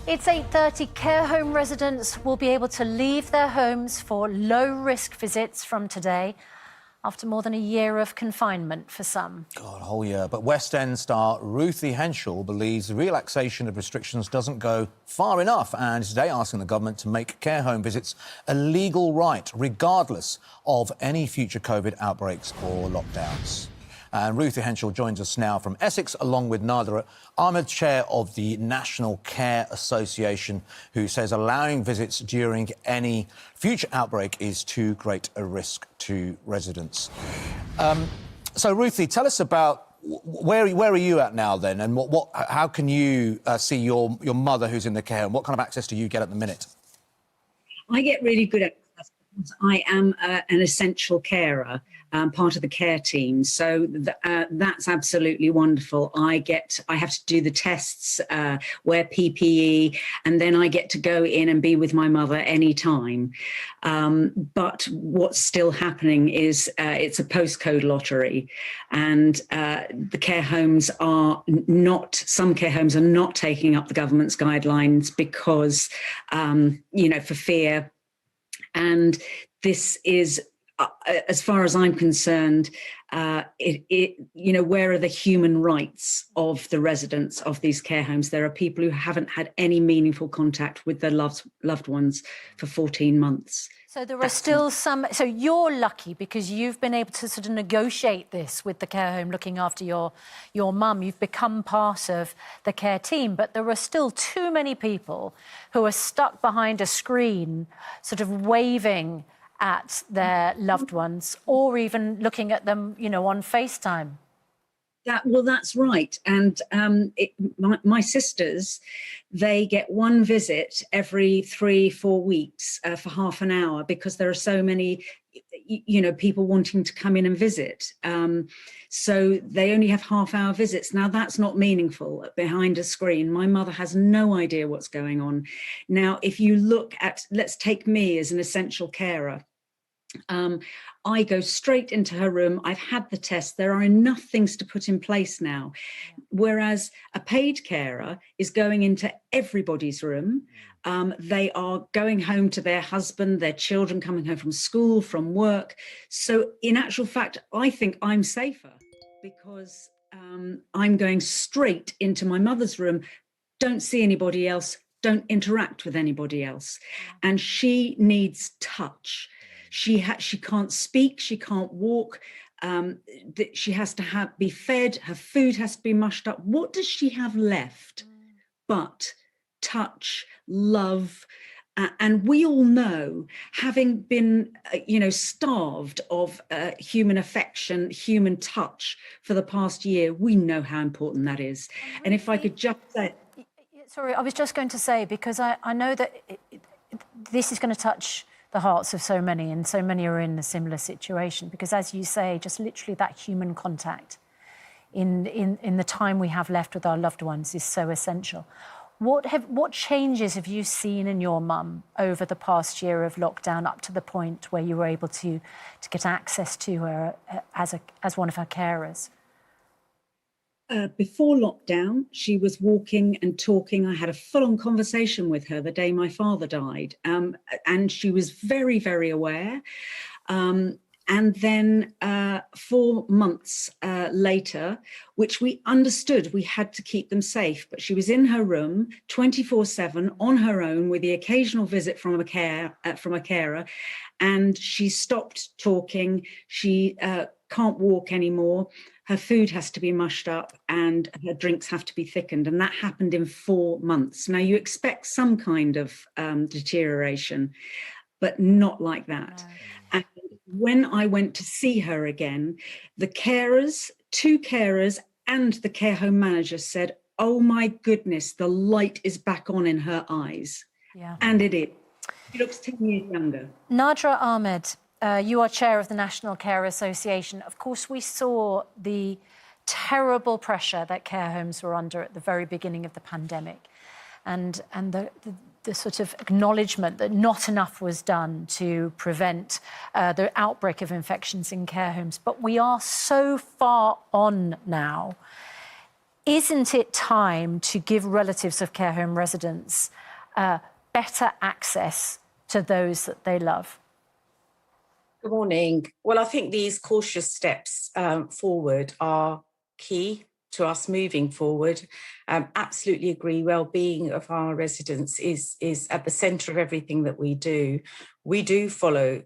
It's 8:30. Care home residents will be able to leave their homes for low-risk visits from today after more than a year of confinement for some. God, a whole year. But West End star Ruthie Henschel believes the relaxation of restrictions doesn't go far enough and is today asking the government to make care home visits a legal right, regardless of any future COVID outbreaks or lockdowns. And Ruthie Henschel joins us now from Essex, along with Nadra Ahmed, chair of the National Care Association, who says allowing visits during any future outbreak is too great a risk to residents. So, Ruthie, tell us about where are you at now then, and how can you see your mother who's in the care home? What kind of access do you get at the minute? I get really good access because I am an essential carer. Part of the care team, so that's absolutely wonderful. I have to do the tests, wear PPE, and then I get to go in and be with my mother anytime. But what's still happening is it's a postcode lottery, and the care homes are not. Some care homes are not taking up the government's guidelines because, for fear, and this is. As far as I'm concerned, where are the human rights of the residents of these care homes? There are people who haven't had any meaningful contact with their loved ones for 14 months. So there are still some... So you're lucky because you've been able to sort of negotiate this with the care home looking after your mum. You've become part of the care team, but there are still too many people who are stuck behind a screen sort of waving at their loved ones, or even looking at them, on FaceTime. That's right. And my sisters, they get one visit every 3-4 weeks for half an hour because there are so many, people wanting to come in and visit. So they only have half-hour visits. Now, that's not meaningful behind a screen. My mother has no idea what's going on. Now, if you look at, let's take me as an essential carer. I go straight into her room. I've had the test. There are enough things to put in place now. Whereas a paid carer is going into everybody's room. They are going home to their husband, their children coming home from school, from work. So in actual fact, I think I'm safer because I'm going straight into my mother's room, don't see anybody else, don't interact with anybody else. And she needs touch. She can't speak, she can't walk, she has to be fed, her food has to be mushed up. What does she have left but touch, love? And we all know, having been, starved of human affection, human touch for the past year, we know how important that is. And if I could just say... Sorry, I was just going to say, because I know that this is going to touch the hearts of so many, and so many are in a similar situation, because as you say, just literally that human contact in the time we have left with our loved ones is so essential. What changes have you seen in your mum over the past year of lockdown, up to the point where you were able to get access to her as one of her carers? Before lockdown, she was walking and talking. I had a full-on conversation with her the day my father died, and she was very, very aware. And then 4 months later, which we understood we had to keep them safe, but she was in her room 24/7 on her own with the occasional visit from a carer, and she stopped talking. She can't walk anymore. Her food has to be mushed up and her drinks have to be thickened. And that happened in 4 months. Now, you expect some kind of deterioration, but not like that. No. And when I went to see her again, the carers, 2 carers and the care home manager said, "Oh my goodness, the light is back on in her eyes." Yeah. And it is. She looks 10 years younger. Nadra Ahmed, you are chair of the National Care Association. Of course, we saw the terrible pressure that care homes were under at the very beginning of the pandemic, and the sort of acknowledgement that not enough was done to prevent the outbreak of infections in care homes. But we are so far on now. Isn't it time to give relatives of care home residents better access to those that they love? Good morning. Well, I think these cautious steps forward are key to us moving forward. Absolutely agree. Well-being of our residents is at the centre of everything that we do. We do follow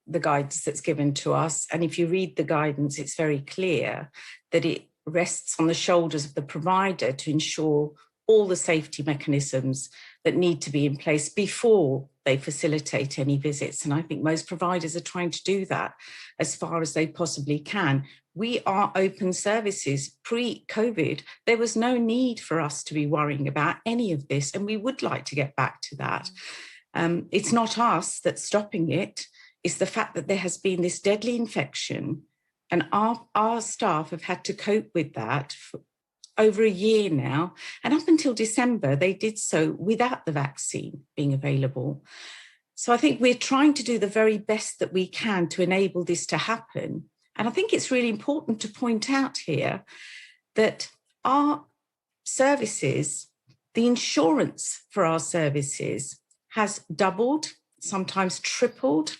the guidance that's given to us, and if you read the guidance, it's very clear that it rests on the shoulders of the provider to ensure all the safety mechanisms that need to be in place before they facilitate any visits. And I think most providers are trying to do that as far as they possibly can. We are open services. Pre-COVID, there was no need for us to be worrying about any of this, and we would like to get back to that. It's not us that's stopping it. It's the fact that there has been this deadly infection, and our staff have had to cope with that for over a year now. And up until December, they did so without the vaccine being available. So I think we're trying to do the very best that we can to enable this to happen. And I think it's really important to point out here that our services, the insurance for our services has doubled, sometimes tripled,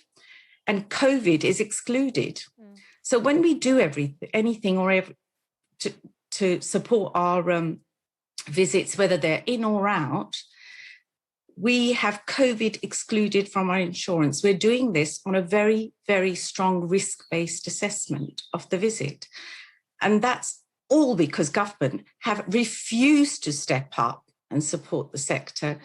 and COVID is excluded. So when we do anything to support our visits, whether they're in or out, we have COVID excluded from our insurance. We're doing this on a very, very strong risk-based assessment of the visit. And that's all because government have refused to step up and support the sector.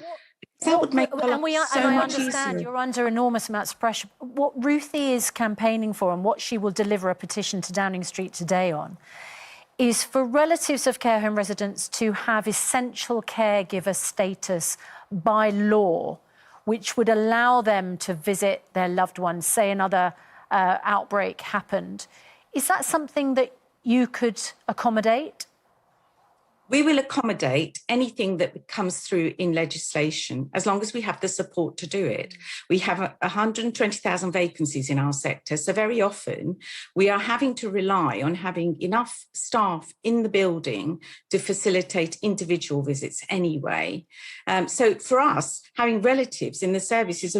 That would make so much easier. You're under enormous amounts of pressure. What Ruthie is campaigning for, and what she will deliver a petition to Downing Street today on, is for relatives of care home residents to have essential caregiver status by law, which would allow them to visit their loved ones, say another outbreak happened. Is that something that you could accommodate? We will accommodate anything that comes through in legislation, as long as we have the support to do it. We have 120,000 vacancies in our sector, so very often we are having to rely on having enough staff in the building to facilitate individual visits anyway. So for us, having relatives in the service is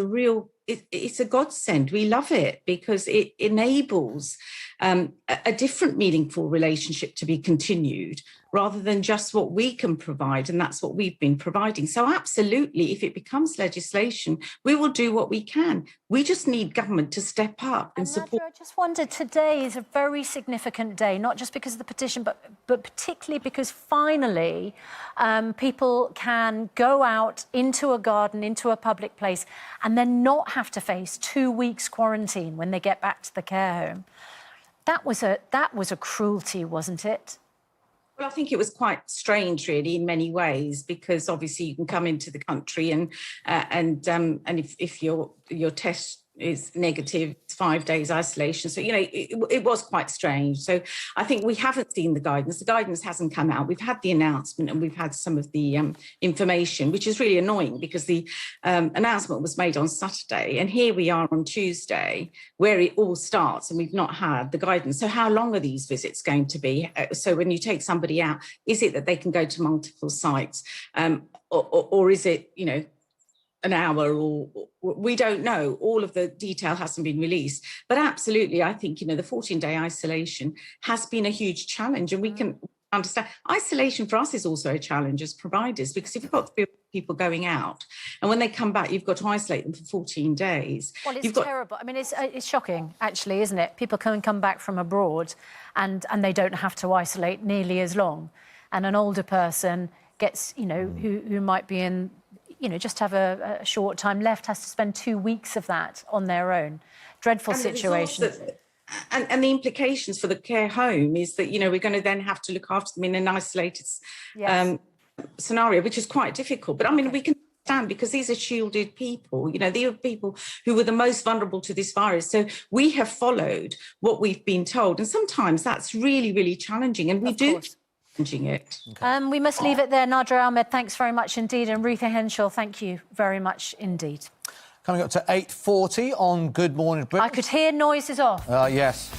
it's a godsend. We love it because it enables a different meaningful relationship to be continued rather than just what we can provide, and that's what we've been providing. So absolutely, if it becomes legislation, we will do what we can. We just need government to step up and support. I just wondered, today is a very significant day, not just because of the petition, but particularly because finally people can go out into a garden, into a public place, and then not have to face 2 weeks quarantine when they get back to the care home. That was a cruelty, wasn't it? Well, I think it was quite strange, really, in many ways, because obviously you can come into the country and if your test is negative, it's 5 days isolation. So, you know, it was quite strange. So I think we haven't seen the guidance. The guidance hasn't come out. We've had the announcement and we've had some of the information, which is really annoying because the announcement was made on Saturday. And here we are on Tuesday, where it all starts, and we've not had the guidance. So how long are these visits going to be? So when you take somebody out, is it that they can go to multiple sites? Or is it, you know, an hour, or we don't know. All of the detail hasn't been released. But absolutely, I think, you know, the 14-day isolation has been a huge challenge, and we can understand. Isolation for us is also a challenge as providers, because if you've got people going out and when they come back, you've got to isolate them for 14 days. Well, it's terrible. I mean, it's shocking, actually, isn't it? People can come back from abroad and they don't have to isolate nearly as long. And an older person gets, you know, who might be in, you know, just have a short time left, has to spend 2 weeks of that on their own. Dreadful situation. And the implications for the care home is that, you know, we're going to then have to look after them in an isolated scenario, which is quite difficult. But I mean, we can understand, because these are shielded people, you know, they are people who were the most vulnerable to this virus. So we have followed what we've been told. And sometimes that's really, really challenging. And we do. It. Okay. We must leave it there. Nadra Ahmed, thanks very much indeed. And Ruthie Henschel, thank you very much indeed. Coming up to 8:40 on Good Morning Britain. I could hear noises off. Yes.